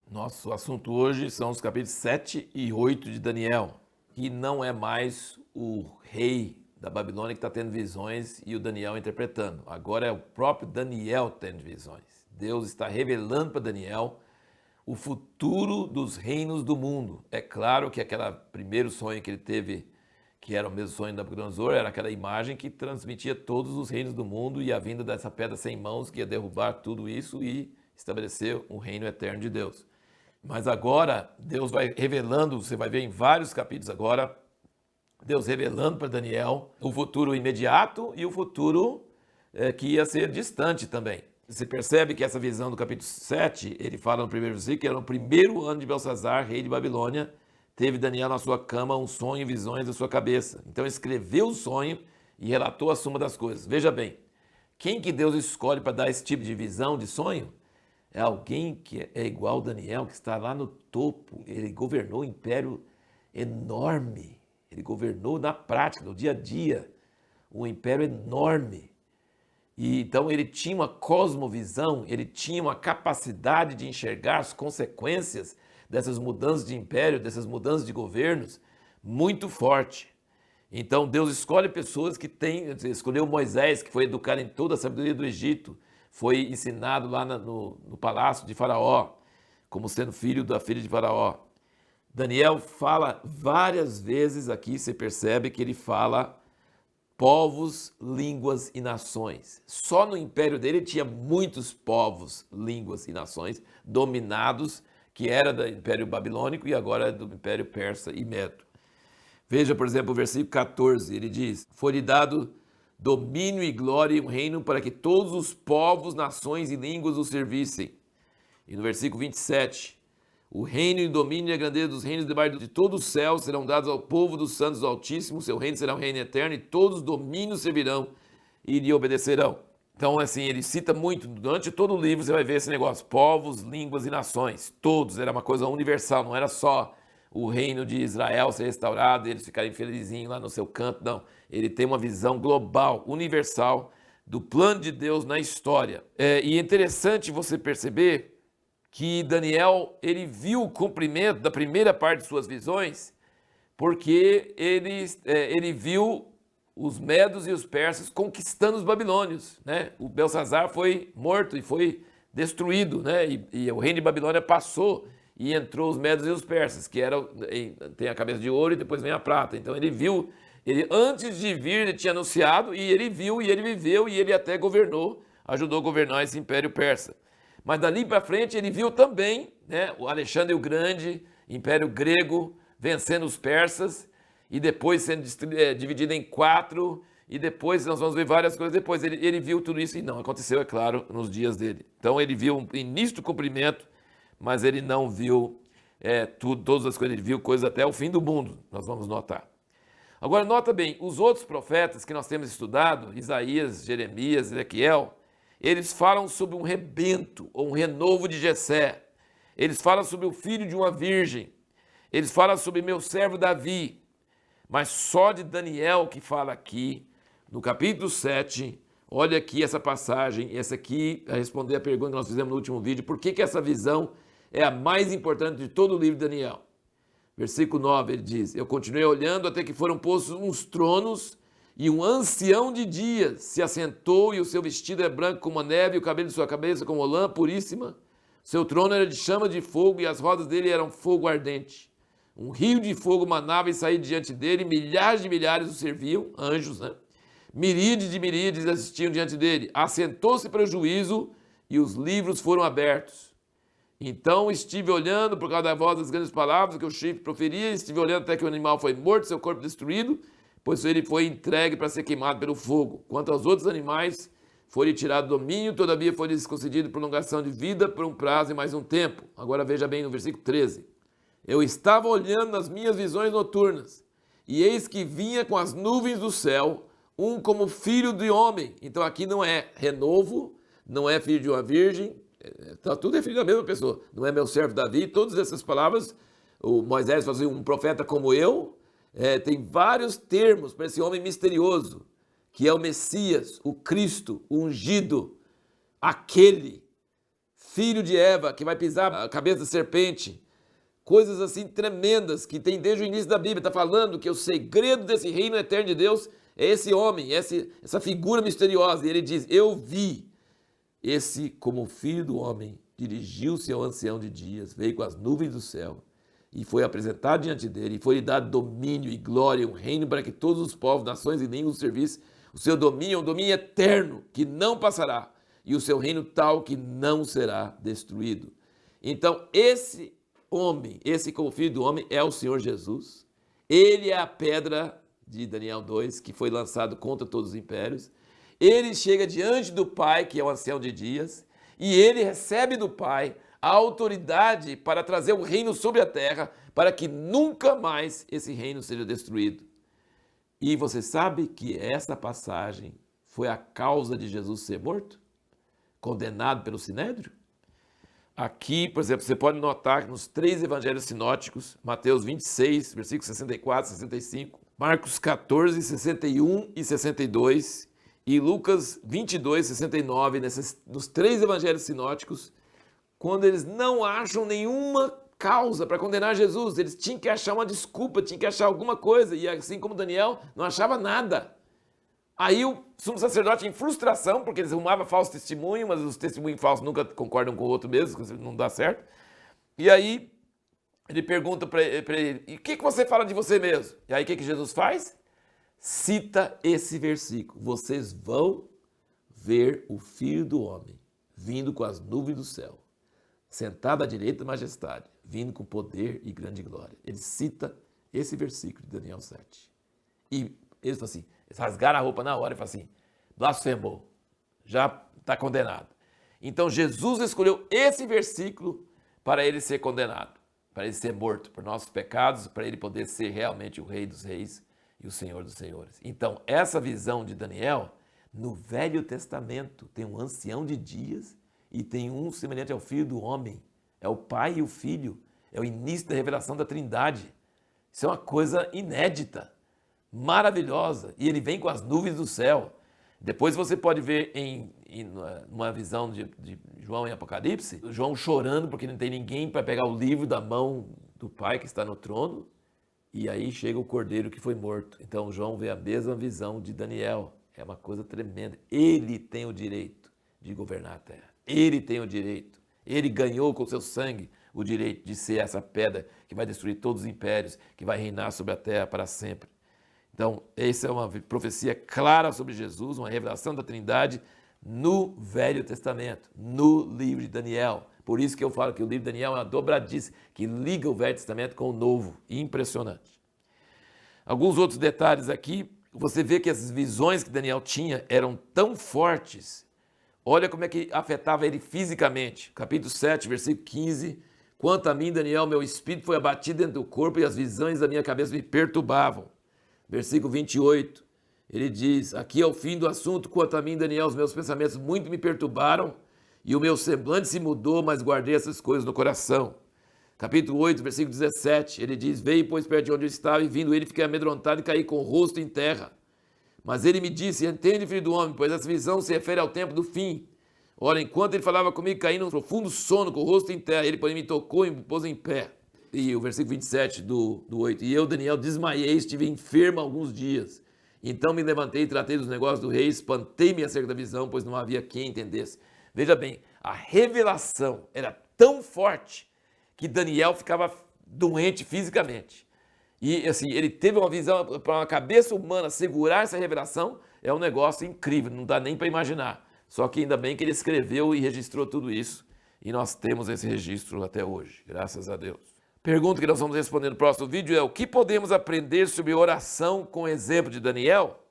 Nosso assunto hoje são os capítulos 7 e 8 de Daniel, que não é mais o rei da Babilônia que está tendo visões e o Daniel interpretando. Agora é o próprio Daniel tendo visões. Deus está revelando para Daniel o futuro dos reinos do mundo. É claro que aquele primeiro sonho que ele teve, que era o mesmo sonho da Nabucodonosor, era aquela imagem que transmitia todos os reinos do mundo e a vinda dessa pedra sem mãos que ia derrubar tudo isso e estabelecer um reino eterno de Deus. Mas agora, Deus vai revelando, você vai ver em vários capítulos agora, Deus revelando para Daniel o futuro imediato e o futuro que ia ser distante também. Você percebe que essa visão do capítulo 7, ele fala no primeiro versículo, que era no primeiro ano de Belsazar, rei de Babilônia, teve Daniel na sua cama um sonho e visões da sua cabeça. Então escreveu o sonho e relatou a suma das coisas. Veja bem, quem que Deus escolhe para dar esse tipo de visão, de sonho? É alguém que é igual Daniel, que está lá no topo. Ele governou um império enorme. Ele governou na prática, no dia a dia, um império enorme. E então ele tinha uma cosmovisão, ele tinha uma capacidade de enxergar as consequências dessas mudanças de império, dessas mudanças de governos, muito forte. Então Deus escolhe pessoas que têm, escolheu Moisés, que foi educado em toda a sabedoria do Egito, foi ensinado lá no palácio de Faraó, como sendo filho da filha de Faraó. Daniel fala várias vezes aqui, você percebe que ele fala povos, línguas e nações. Só no império dele tinha muitos povos, línguas e nações dominados, que era do Império Babilônico e agora é do Império Persa e Medo. Veja, por exemplo, o versículo 14, ele diz: foi-lhe dado domínio e glória e um reino para que todos os povos, nações e línguas o servissem. E no versículo 27, o reino e o domínio e a grandeza dos reinos debaixo de todo o céu serão dados ao povo dos santos do Altíssimo, seu reino será um reino eterno e todos os domínios servirão e lhe obedecerão. Então, assim, ele cita muito, durante todo o livro você vai ver esse negócio, povos, línguas e nações, todos, era uma coisa universal, não era só o reino de Israel ser restaurado, eles ficarem felizinhos lá no seu canto, não. Ele tem uma visão global, universal, do plano de Deus na história. E é interessante você perceber que Daniel, ele viu o cumprimento da primeira parte de suas visões, porque ele viu os medos e os persas conquistando os babilônios, né? O Belsazar foi morto e foi destruído, né? E o reino de Babilônia passou e entrou os medos e os persas, que tem a cabeça de ouro e depois vem a prata. Então ele viu, antes de vir ele tinha anunciado e ele viu e ele viveu e ele até governou, ajudou a governar esse império persa. Mas dali para frente ele viu também, né, o Alexandre o Grande, império grego, vencendo os persas e depois sendo dividido em 4 e depois nós vamos ver várias coisas depois. Ele viu tudo isso e não aconteceu, é claro, nos dias dele. Então ele viu o início do cumprimento, mas ele não viu todas as coisas, ele viu coisas até o fim do mundo, nós vamos notar. Agora, nota bem, os outros profetas que nós temos estudado, Isaías, Jeremias, Ezequiel, eles falam sobre um rebento, ou um renovo de Jessé. Eles falam sobre o filho de uma virgem. Eles falam sobre meu servo Davi. Mas só de Daniel que fala aqui, no capítulo 7, olha aqui essa passagem, essa aqui, a responder a pergunta que nós fizemos no último vídeo, por que essa visão é a mais importante de todo o livro de Daniel? Versículo 9, ele diz: eu continuei olhando até que foram postos uns tronos e um ancião de dias se assentou e o seu vestido é branco como a neve e o cabelo de sua cabeça como lã puríssima. Seu trono era de chama de fogo e as rodas dele eram fogo ardente. Um rio de fogo manava e saía diante dele, milhares de milhares o serviam, anjos, né? Miríades de miríades assistiam diante dele. Assentou-se para o juízo e os livros foram abertos. Então estive olhando por causa da voz das grandes palavras que o chifre proferia, estive olhando até que o animal foi morto, seu corpo destruído, pois ele foi entregue para ser queimado pelo fogo. Quanto aos outros animais, foi-lhe tirado domínio, todavia foi-lhes concedido prolongação de vida por um prazo e mais um tempo. Agora veja bem no versículo 13. Eu estava olhando nas minhas visões noturnas, e eis que vinha com as nuvens do céu, um como filho de homem. Então aqui não é renovo, não é filho de uma virgem, tudo é filho da mesma pessoa. Não é meu servo Davi, todas essas palavras, o Moisés fazia um profeta como eu, tem vários termos para esse homem misterioso, que é o Messias, o Cristo, o ungido, aquele filho de Eva, que vai pisar a cabeça da serpente. Coisas assim tremendas que tem desde o início da Bíblia. Está falando que o segredo desse reino eterno de Deus é esse homem, essa figura misteriosa. E ele diz, eu vi esse como filho do homem, dirigiu-se ao ancião de dias, veio com as nuvens do céu e foi apresentado diante dele, e foi-lhe dado domínio e glória, um reino para que todos os povos, nações e línguas o servissem. O seu domínio é um domínio eterno, que não passará, e o seu reino tal que não será destruído. Então, esse homem, esse como filho do homem, é o Senhor Jesus. Ele é a pedra de Daniel 2, que foi lançado contra todos os impérios. Ele chega diante do Pai, que é o ancião de dias, e ele recebe do Pai a autoridade para trazer o reino sobre a terra, para que nunca mais esse reino seja destruído. E você sabe que essa passagem foi a causa de Jesus ser morto? Condenado pelo Sinédrio? Aqui, por exemplo, você pode notar que nos 3 evangelhos sinóticos, Mateus 26, versículos 64 e 65, Marcos 14, 61 e 62 e Lucas 22, 69, nos 3 evangelhos sinóticos, quando eles não acham nenhuma causa para condenar Jesus, eles tinham que achar uma desculpa, tinham que achar alguma coisa, e assim como Daniel, não achava nada. Aí o sumo sacerdote, em frustração, porque eles arrumavam falso testemunho, mas os testemunhos falsos nunca concordam com o outro mesmo, não dá certo. E aí ele pergunta para ele, e o que você fala de você mesmo? E aí o que Jesus faz? Cita esse versículo, vocês vão ver o Filho do Homem vindo com as nuvens do céu, sentado à direita da majestade, vindo com poder e grande glória. Ele cita esse versículo de Daniel 7. E eles falam assim, eles rasgaram a roupa na hora e falam assim, blasfemou, já está condenado. Então Jesus escolheu esse versículo para ele ser condenado, para ele ser morto por nossos pecados, para ele poder ser realmente o Rei dos Reis e o Senhor dos Senhores. Então essa visão de Daniel, no Velho Testamento, tem um ancião de dias e tem um semelhante ao Filho do Homem. É o Pai e o Filho, é o início da revelação da Trindade. Isso é uma coisa inédita, maravilhosa, e ele vem com as nuvens do céu. Depois você pode ver em uma visão de João em Apocalipse, João chorando porque não tem ninguém para pegar o livro da mão do Pai que está no trono, e aí chega o Cordeiro que foi morto. Então João vê a mesma visão de Daniel. É uma coisa tremenda. Ele tem o direito de governar a terra. Ele tem o direito. Ele ganhou com o seu sangue o direito de ser essa pedra que vai destruir todos os impérios, que vai reinar sobre a terra para sempre. Então, essa é uma profecia clara sobre Jesus, uma revelação da Trindade no Velho Testamento, no livro de Daniel. Por isso que eu falo que o livro de Daniel é uma dobradiça, que liga o Velho Testamento com o Novo. Impressionante. Alguns outros detalhes aqui, você vê que as visões que Daniel tinha eram tão fortes. Olha como é que afetava ele fisicamente. Capítulo 7, versículo 15. Quanto a mim, Daniel, meu espírito foi abatido dentro do corpo e as visões da minha cabeça me perturbavam. Versículo 28, ele diz, aqui é o fim do assunto, quanto a mim, Daniel, os meus pensamentos muito me perturbaram e o meu semblante se mudou, mas guardei essas coisas no coração. Capítulo 8, versículo 17, ele diz, veio, pois, perto de onde eu estava, e vindo ele, fiquei amedrontado e caí com o rosto em terra. Mas ele me disse, entende, filho do homem, pois essa visão se refere ao tempo do fim. Ora, enquanto ele falava comigo, caí num profundo sono, com o rosto em terra, ele, porém, me tocou e me pôs em pé. E o versículo 27 do 8, e eu, Daniel, desmaiei, estive enfermo alguns dias. Então me levantei e tratei dos negócios do rei, espantei-me acerca da visão, pois não havia quem entendesse. Veja bem, a revelação era tão forte que Daniel ficava doente fisicamente. E assim, ele teve uma visão, para uma cabeça humana segurar essa revelação, é um negócio incrível, não dá nem para imaginar. Só que ainda bem que ele escreveu e registrou tudo isso, e nós temos esse registro até hoje, graças a Deus. Pergunta que nós vamos responder no próximo vídeo é: o que podemos aprender sobre oração com o exemplo de Daniel?